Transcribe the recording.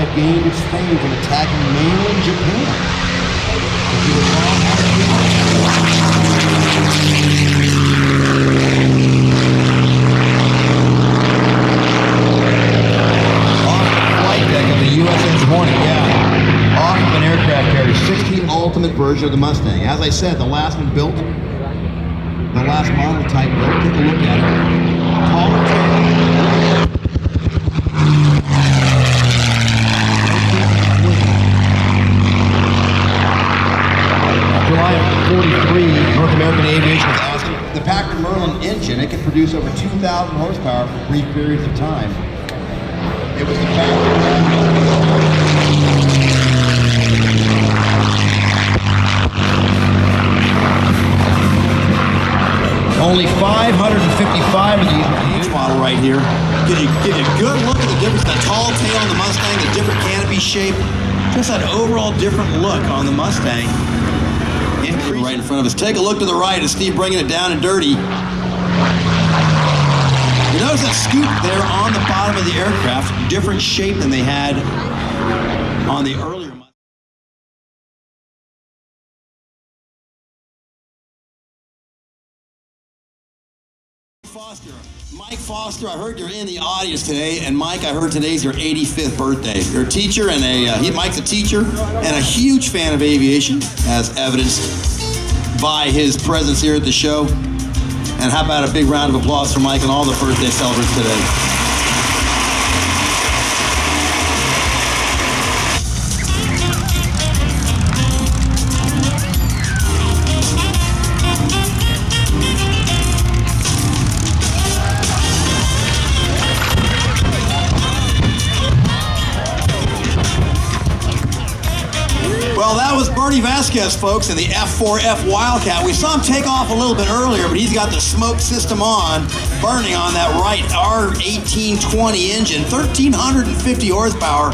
have gained its fame from attacking mainland Japan. If you recall, off the flight deck of the USS Hornet, yeah. Off of an aircraft carrier, 16 Ultimate version of the Mustang. As I said, the last one built, the last model type built, take a look at it. Taller tail. July of 43, North American Aviation was asking the Packard Merlin engine, it could produce over 2,000 horsepower for brief periods of time. It was the only 555 of these with each model right here. Give you a good look at the difference, the tall tail on the Mustang, the different canopy shape, just that overall different look on the Mustang. Right in front of us. Take a look to the right as Steve bringing it down and dirty. You notice that scoop there on the bottom of the aircraft, different shape than they had on the earlier Mustang. Mike Foster, I heard you're in the audience today, and Mike, I heard today's your 85th birthday. You're a teacher, and Mike's a teacher and a huge fan of aviation, as evidenced by his presence here at the show. And how about a big round of applause for Mike and all the birthday celebrants today. Well, that was Bernie Vasquez, folks, in the F4F Wildcat. We saw him take off a little bit earlier, but he's got the smoke system on, burning on that right R1820 engine, 1,350 horsepower,